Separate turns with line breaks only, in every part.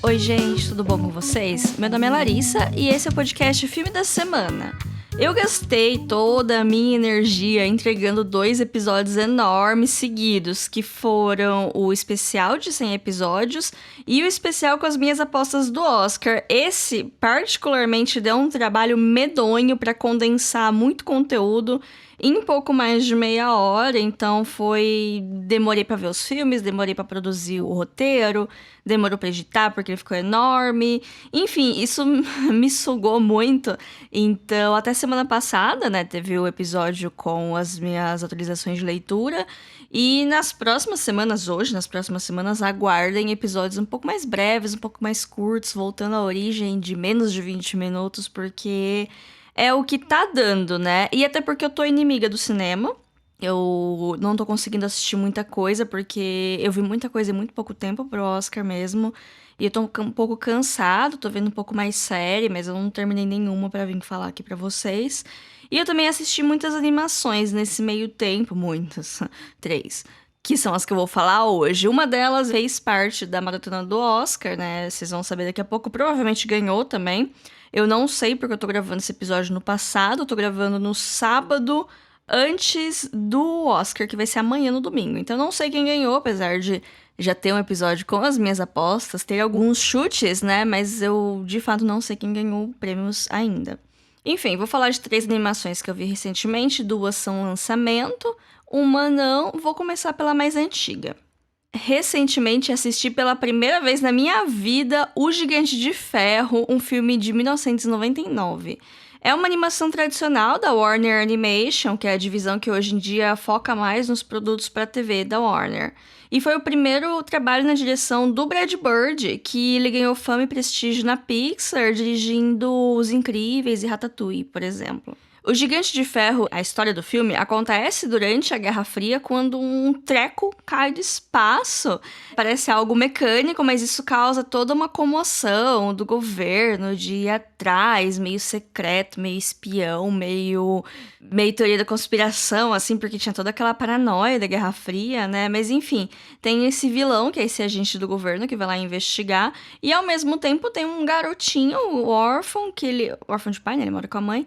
Oi, gente, tudo bom com vocês? Meu nome é Larissa e esse é o podcast Filme da Semana. Eu gastei toda a minha energia entregando 2 episódios enormes seguidos, que foram o especial de 100 episódios e o especial com as minhas apostas do Oscar. Esse, particularmente, deu um trabalho medonho para condensar muito conteúdo em pouco mais de meia hora, então demorei pra ver os filmes, demorei pra produzir o roteiro, demorou pra editar porque ele ficou enorme. Enfim, isso me sugou muito. Então, até semana passada, né, teve o episódio com as minhas atualizações de leitura. E nas próximas semanas, aguardem episódios um pouco mais breves, um pouco mais curtos, voltando à origem de menos de 20 minutos, porque é o que tá dando, né? E até porque eu tô inimiga do cinema. Eu não tô conseguindo assistir muita coisa, porque eu vi muita coisa em muito pouco tempo pro Oscar mesmo. E eu tô um pouco cansado, tô vendo um pouco mais série, mas eu não terminei nenhuma pra vir falar aqui pra vocês. E eu também assisti muitas animações nesse meio tempo, muitas, 3, que são as que eu vou falar hoje. Uma delas fez parte da maratona do Oscar, né? Vocês vão saber daqui a pouco, provavelmente ganhou também. Eu não sei porque eu tô gravando esse episódio no passado, eu tô gravando no sábado antes do Oscar, que vai ser amanhã no domingo. Então eu não sei quem ganhou, apesar de já ter um episódio com as minhas apostas, ter alguns chutes, né? Mas eu de fato não sei quem ganhou prêmios ainda. Enfim, vou falar de 3 animações que eu vi recentemente, 2 são lançamento, uma não. Vou começar pela mais antiga. Recentemente assisti pela primeira vez na minha vida O Gigante de Ferro, um filme de 1999. É uma animação tradicional da Warner Animation, que é a divisão que hoje em dia foca mais nos produtos para TV da Warner. E foi o primeiro trabalho na direção do Brad Bird, que ele ganhou fama e prestígio na Pixar, dirigindo Os Incríveis e Ratatouille, por exemplo. O Gigante de Ferro, a história do filme, acontece durante a Guerra Fria, quando um treco cai do espaço. Parece algo mecânico, mas isso causa toda uma comoção do governo de ir atrás, meio secreto, meio espião, meio teoria da conspiração, assim, porque tinha toda aquela paranoia da Guerra Fria, né? Mas enfim, tem esse vilão, que é esse agente do governo, que vai lá investigar, e ao mesmo tempo tem um garotinho, o órfão, órfão de pai, né? Ele mora com a mãe,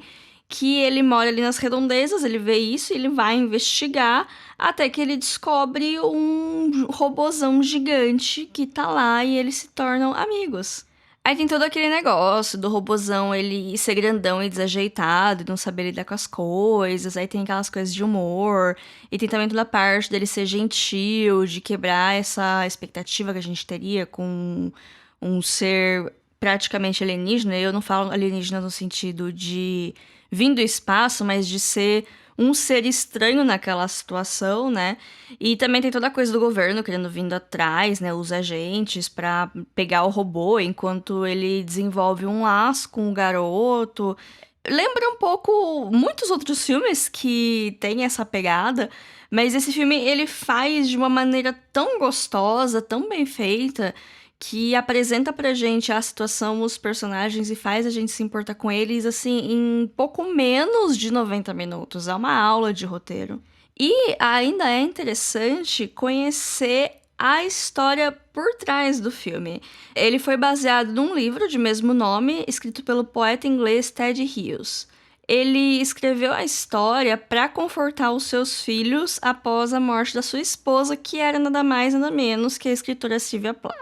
que ele mora ali nas redondezas, ele vê isso e ele vai investigar até que ele descobre um robozão gigante que tá lá e eles se tornam amigos. Aí tem todo aquele negócio do robozão ele ser grandão e desajeitado, e não saber lidar com as coisas, aí tem aquelas coisas de humor, e tem também toda a parte dele ser gentil, de quebrar essa expectativa que a gente teria com um ser praticamente alienígena. Eu não falo alienígena no sentido de vir do espaço, mas de ser um ser estranho naquela situação, né? E também tem toda a coisa do governo querendo vindo atrás, né? Os agentes pra pegar o robô enquanto ele desenvolve um laço com o garoto. Lembra um pouco muitos outros filmes que tem essa pegada, mas esse filme ele faz de uma maneira tão gostosa, tão bem feita, que apresenta pra gente a situação, os personagens e faz a gente se importar com eles, assim, em pouco menos de 90 minutos. É uma aula de roteiro. E ainda é interessante conhecer a história por trás do filme. Ele foi baseado num livro de mesmo nome, escrito pelo poeta inglês Ted Hughes. Ele escreveu a história para confortar os seus filhos após a morte da sua esposa, que era nada mais nada menos que a escritora Sylvia Plath.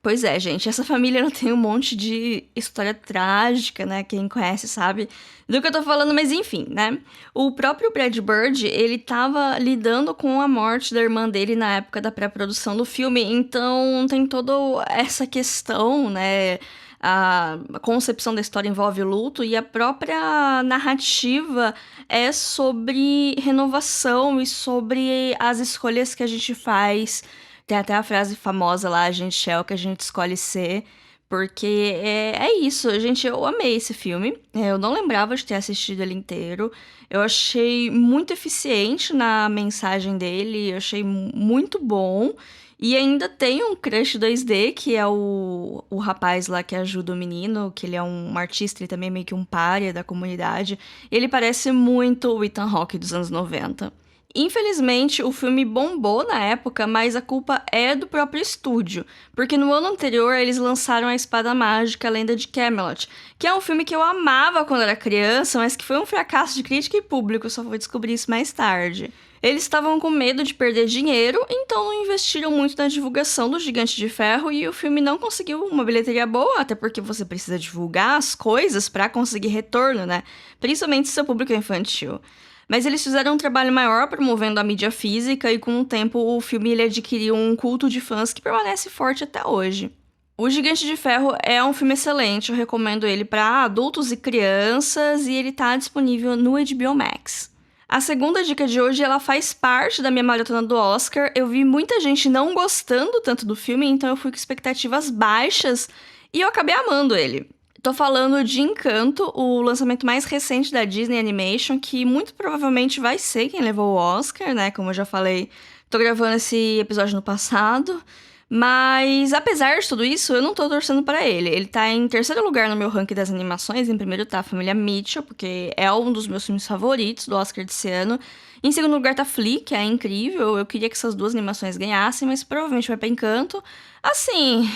Pois é, gente, essa família ela tem um monte de história trágica, né? Quem conhece sabe do que eu tô falando, mas enfim, né? O próprio Brad Bird, ele tava lidando com a morte da irmã dele na época da pré-produção do filme, então tem toda essa questão, né? A concepção da história envolve o luto e a própria narrativa é sobre renovação e sobre as escolhas que a gente faz. Tem até a frase famosa lá, a gente é o que a gente escolhe ser, porque é isso, gente, eu amei esse filme, eu não lembrava de ter assistido ele inteiro, eu achei muito eficiente na mensagem dele, eu achei muito bom, e ainda tem um crush 2D, que é o rapaz lá que ajuda o menino, que ele é um artista e também meio que um pária da comunidade, ele parece muito o Ethan Hawke dos anos 90. Infelizmente, o filme bombou na época, mas a culpa é do próprio estúdio, porque no ano anterior eles lançaram A Espada Mágica, A Lenda de Camelot, que é um filme que eu amava quando era criança, mas que foi um fracasso de crítica e público, só fui descobrir isso mais tarde. Eles estavam com medo de perder dinheiro, então não investiram muito na divulgação do Gigante de Ferro e o filme não conseguiu uma bilheteria boa, até porque você precisa divulgar as coisas pra conseguir retorno, né? Principalmente se seu público é infantil. Mas eles fizeram um trabalho maior promovendo a mídia física e com o tempo o filme ele adquiriu um culto de fãs que permanece forte até hoje. O Gigante de Ferro é um filme excelente, eu recomendo ele para adultos e crianças e ele tá disponível no HBO Max. A segunda dica de hoje, ela faz parte da minha maratona do Oscar. Eu vi muita gente não gostando tanto do filme, então eu fui com expectativas baixas e eu acabei amando ele. Tô falando de Encanto, o lançamento mais recente da Disney Animation, que muito provavelmente vai ser quem levou o Oscar, né? Como eu já falei, tô gravando esse episódio no passado. Mas, apesar de tudo isso, eu não tô torcendo pra ele. Ele tá em terceiro lugar no meu ranking das animações. Em primeiro tá a Família Mitchell, porque é um dos meus filmes favoritos do Oscar desse ano. Em segundo lugar tá Flea, que é incrível. Eu queria que essas duas animações ganhassem, mas provavelmente vai pra Encanto. Assim,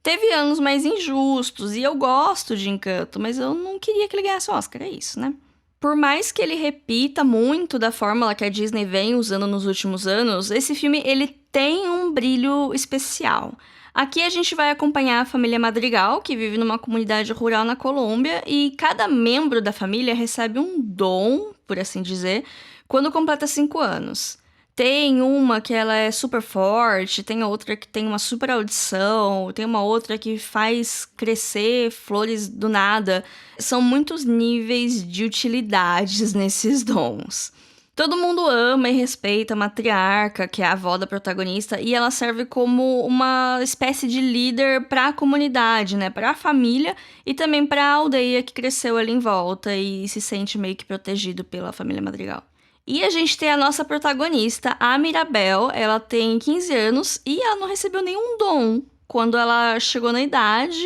teve anos mais injustos, e eu gosto de Encanto, mas eu não queria que ele ganhasse o Oscar, é isso, né? Por mais que ele repita muito da fórmula que a Disney vem usando nos últimos anos, esse filme ele tem um brilho especial. Aqui a gente vai acompanhar a família Madrigal, que vive numa comunidade rural na Colômbia, e cada membro da família recebe um dom, por assim dizer, quando completa 5 anos. Tem uma que ela é super forte, tem outra que tem uma super audição, tem uma outra que faz crescer flores do nada. São muitos níveis de utilidades nesses dons. Todo mundo ama e respeita a matriarca, que é a avó da protagonista, e ela serve como uma espécie de líder para a comunidade, né? Para a família e também para a aldeia que cresceu ali em volta e se sente meio que protegido pela família Madrigal. E a gente tem a nossa protagonista, a Mirabel. Ela tem 15 anos e ela não recebeu nenhum dom quando ela chegou na idade.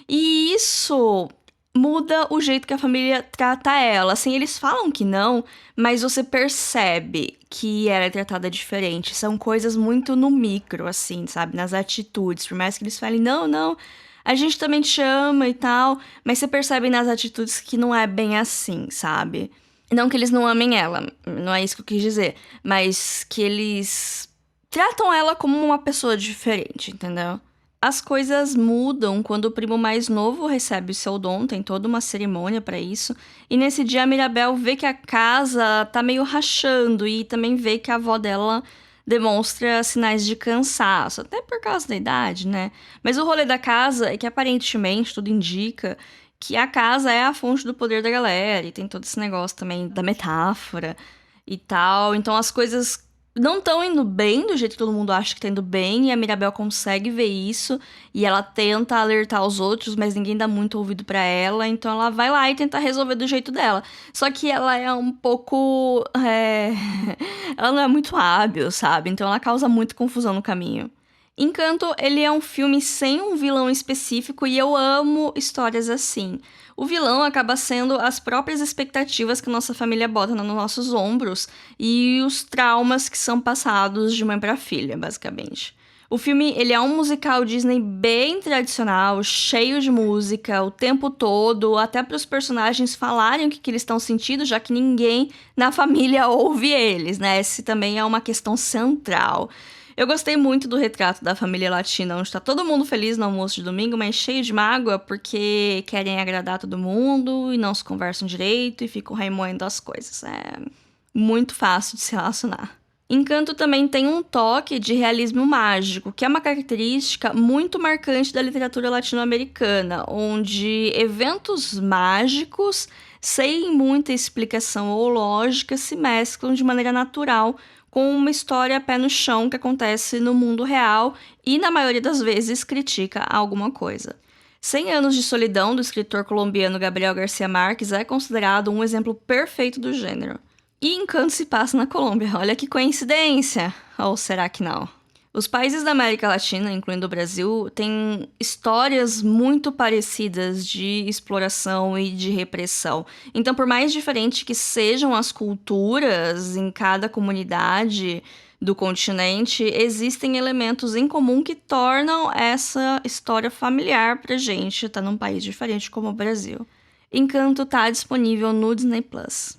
E isso muda o jeito que a família trata ela. Assim, eles falam que não, mas você percebe que ela é tratada diferente. São coisas muito no micro, assim, sabe? Nas atitudes. Por mais que eles falem, não, a gente também te ama e tal. Mas você percebe nas atitudes que não é bem assim, sabe? Não que eles não amem ela, não é isso que eu quis dizer. Mas que eles tratam ela como uma pessoa diferente, entendeu? As coisas mudam quando o primo mais novo recebe o seu dom, tem toda uma cerimônia pra isso. E nesse dia a Mirabel vê que a casa tá meio rachando e também vê que a avó dela demonstra sinais de cansaço, até por causa da idade, né? Mas o rolê da casa é que aparentemente tudo indica que a casa é a fonte do poder da galera, e tem todo esse negócio também da metáfora e tal. Então as coisas não estão indo bem do jeito que todo mundo acha que tá indo bem, e a Mirabel consegue ver isso, e ela tenta alertar os outros, mas ninguém dá muito ouvido pra ela, então ela vai lá e tenta resolver do jeito dela. Só que ela é um pouco... ela não é muito hábil, sabe? Então ela causa muita confusão no caminho. Encanto, ele é um filme sem um vilão específico e eu amo histórias assim. O vilão acaba sendo as próprias expectativas que nossa família bota nos nossos ombros e os traumas que são passados de mãe para filha, basicamente. O filme, ele é um musical Disney bem tradicional, cheio de música o tempo todo, até para os personagens falarem o que eles estão sentindo, já que ninguém na família ouve eles, né? Esse também é uma questão central. Eu gostei muito do retrato da família latina, onde tá todo mundo feliz no almoço de domingo, mas cheio de mágoa, porque querem agradar todo mundo e não se conversam direito e ficam remoendo as coisas. É muito fácil de se relacionar. Encanto também tem um toque de realismo mágico, que é uma característica muito marcante da literatura latino-americana, onde eventos mágicos, sem muita explicação ou lógica, se mesclam de maneira natural com uma história pé no chão que acontece no mundo real e, na maioria das vezes, critica alguma coisa. 100 Anos de Solidão, do escritor colombiano Gabriel García Márquez, é considerado um exemplo perfeito do gênero. E Encanto se passa na Colômbia, olha que coincidência! Ou será que não? Os países da América Latina, incluindo o Brasil, têm histórias muito parecidas de exploração e de repressão. Então, por mais diferente que sejam as culturas em cada comunidade do continente, existem elementos em comum que tornam essa história familiar pra gente, tá num país diferente como o Brasil. Encanto tá disponível no Disney Plus.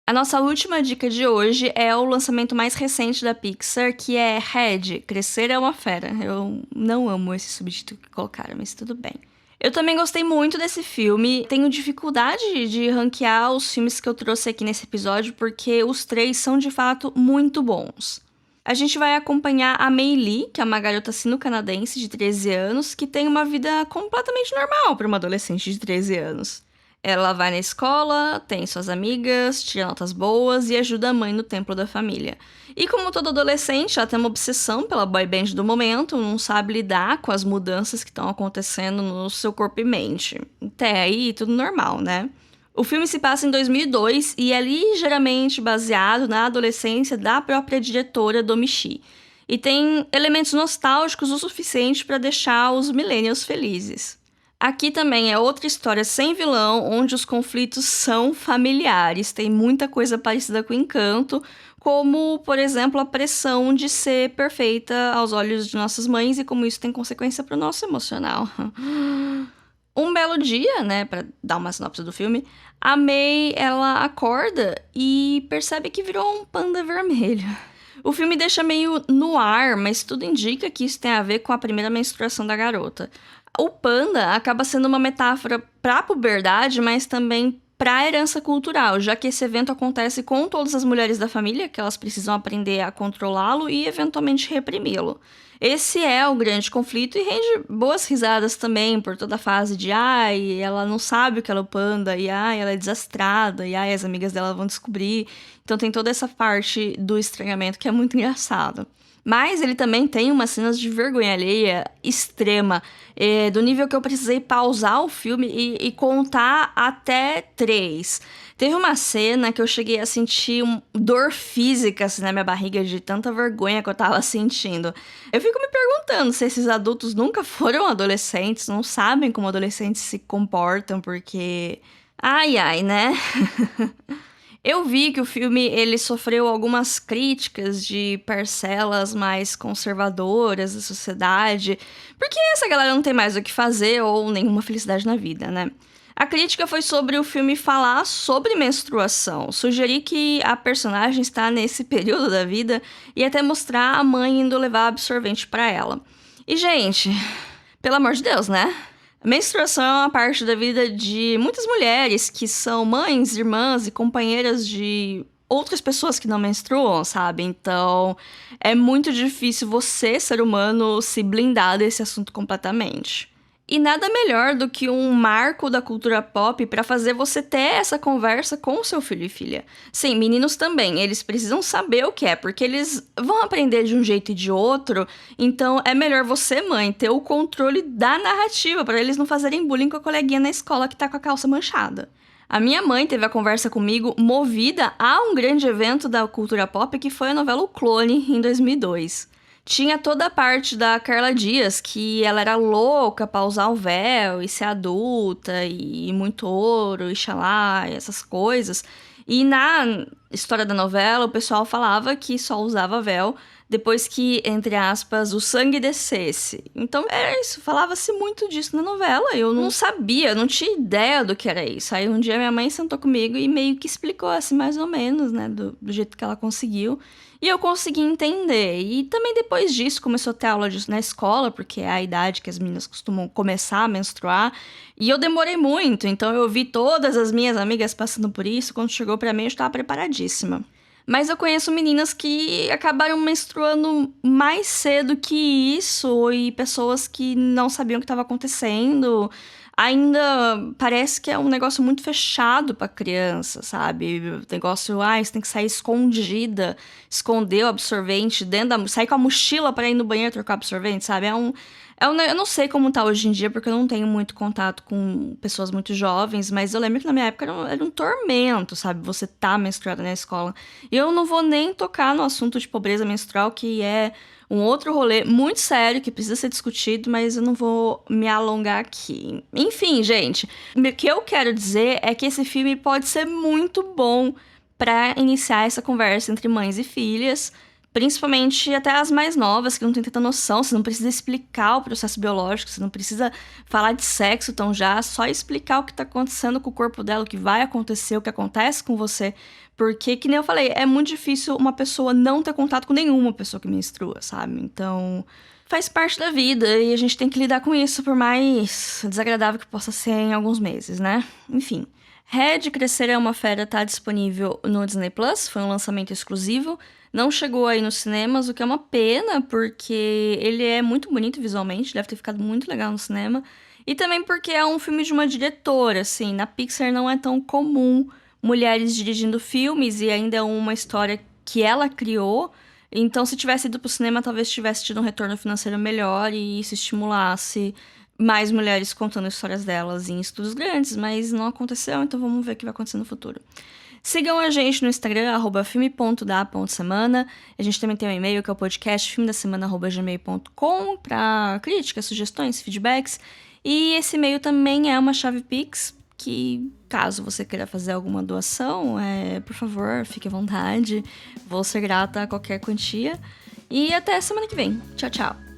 A nossa última dica de hoje é o lançamento mais recente da Pixar, que é Red, Crescer é uma Fera. Eu não amo esse subtítulo que colocaram, mas tudo bem. Eu também gostei muito desse filme. Tenho dificuldade de ranquear os filmes que eu trouxe aqui nesse episódio, porque os 3 são de fato muito bons. A gente vai acompanhar a Mei Lee, que é uma garota sino-canadense de 13 anos, que tem uma vida completamente normal para uma adolescente de 13 anos. Ela vai na escola, tem suas amigas, tira notas boas e ajuda a mãe no templo da família. E como todo adolescente, ela tem uma obsessão pela boy band do momento, não sabe lidar com as mudanças que estão acontecendo no seu corpo e mente. Até aí, tudo normal, né? O filme se passa em 2002 e é ligeiramente baseado na adolescência da própria diretora Domichi. E tem elementos nostálgicos o suficiente para deixar os millennials felizes. Aqui também é outra história sem vilão, onde os conflitos são familiares. Tem muita coisa parecida com Encanto, como, por exemplo, a pressão de ser perfeita aos olhos de nossas mães e como isso tem consequência para o nosso emocional. Um belo dia, né, para dar uma sinopse do filme, a Mei, ela acorda e percebe que virou um panda vermelho. O filme deixa meio no ar, mas tudo indica que isso tem a ver com a primeira menstruação da garota. O panda acaba sendo uma metáfora para a puberdade, mas também para a herança cultural, já que esse evento acontece com todas as mulheres da família, que elas precisam aprender a controlá-lo e eventualmente reprimi-lo. Esse é o grande conflito e rende boas risadas também por toda a fase de ai, ela não sabe o que ela é o panda, e ai, ela é desastrada, e ai, as amigas dela vão descobrir. Então tem toda essa parte do estranhamento que é muito engraçado. Mas ele também tem umas cenas de vergonha alheia extrema, do nível que eu precisei pausar o filme e contar até 3. Teve uma cena que eu cheguei a sentir dor física assim, na minha barriga de tanta vergonha que eu tava sentindo. Eu fico me perguntando se esses adultos nunca foram adolescentes, não sabem como adolescentes se comportam, porque... Ai, ai, né? Eu vi que o filme ele sofreu algumas críticas de parcelas mais conservadoras da sociedade, porque essa galera não tem mais o que fazer ou nenhuma felicidade na vida, né? A crítica foi sobre o filme falar sobre menstruação, sugerir que a personagem está nesse período da vida e até mostrar a mãe indo levar absorvente pra ela. E, gente, pelo amor de Deus, né? A menstruação é uma parte da vida de muitas mulheres que são mães, irmãs e companheiras de outras pessoas que não menstruam, sabe? Então, é muito difícil você, ser humano, se blindar desse assunto completamente. E nada melhor do que um marco da cultura pop para fazer você ter essa conversa com seu filho e filha. Sim, meninos também, eles precisam saber o que é, porque eles vão aprender de um jeito e de outro, então é melhor você, mãe, ter o controle da narrativa para eles não fazerem bullying com a coleguinha na escola que tá com a calça manchada. A minha mãe teve a conversa comigo movida a um grande evento da cultura pop que foi a novela O Clone, em 2002. Tinha toda a parte da Carla Dias, que ela era louca pra usar o véu e ser adulta, e muito ouro, e xalá, e essas coisas. E na história da novela, o pessoal falava que só usava véu depois que, entre aspas, o sangue descesse. Então era isso, falava-se muito disso na novela. Eu não sabia, não tinha ideia do que era isso. Aí um dia minha mãe sentou comigo e meio que explicou assim, mais ou menos, né, do jeito que ela conseguiu. E eu consegui entender. E também depois disso começou a ter aula disso na escola, porque é a idade que as meninas costumam começar a menstruar. E eu demorei muito, então eu vi todas as minhas amigas passando por isso. Quando chegou pra mim, eu estava preparadíssima. Mas eu conheço meninas que acabaram menstruando mais cedo que isso e pessoas que não sabiam o que estava acontecendo. Ainda parece que é um negócio muito fechado pra criança, sabe? O negócio, você tem que sair escondida, esconder o absorvente sair com a mochila pra ir no banheiro trocar absorvente, sabe? Eu não sei como tá hoje em dia, porque eu não tenho muito contato com pessoas muito jovens, mas eu lembro que na minha época era um tormento, sabe? Você tá menstruada na escola. E eu não vou nem tocar no assunto de pobreza menstrual, que é um outro rolê muito sério que precisa ser discutido, mas eu não vou me alongar aqui. Enfim, gente, o que eu quero dizer é que esse filme pode ser muito bom para iniciar essa conversa entre mães e filhas, principalmente até as mais novas, que não têm tanta noção. Você não precisa explicar o processo biológico, você não precisa falar de sexo tão já, só explicar o que tá acontecendo com o corpo dela, o que vai acontecer, o que acontece com você. Porque, que nem eu falei, é muito difícil uma pessoa não ter contato com nenhuma pessoa que menstrua, sabe? Então, faz parte da vida e a gente tem que lidar com isso, por mais desagradável que possa ser em alguns meses, né? Enfim. Red Crescer é uma Fera tá disponível no Disney Plus, foi um lançamento exclusivo. Não chegou aí nos cinemas, o que é uma pena, porque ele é muito bonito visualmente, deve ter ficado muito legal no cinema. E também porque é um filme de uma diretora, assim, na Pixar não é tão comum mulheres dirigindo filmes e ainda é uma história que ela criou. Então, se tivesse ido pro cinema, talvez tivesse tido um retorno financeiro melhor e isso estimulasse mais mulheres contando histórias delas em estúdios grandes, mas não aconteceu, então vamos ver o que vai acontecer no futuro. Sigam a gente no Instagram, @filme.da.semana. A gente também tem um e-mail que é o podcast filmedasemana@gmail.com para críticas, sugestões, feedbacks. E esse e-mail também é uma chave Pix, que caso você queira fazer alguma doação, por favor, fique à vontade. Vou ser grata a qualquer quantia. E até semana que vem. Tchau, tchau.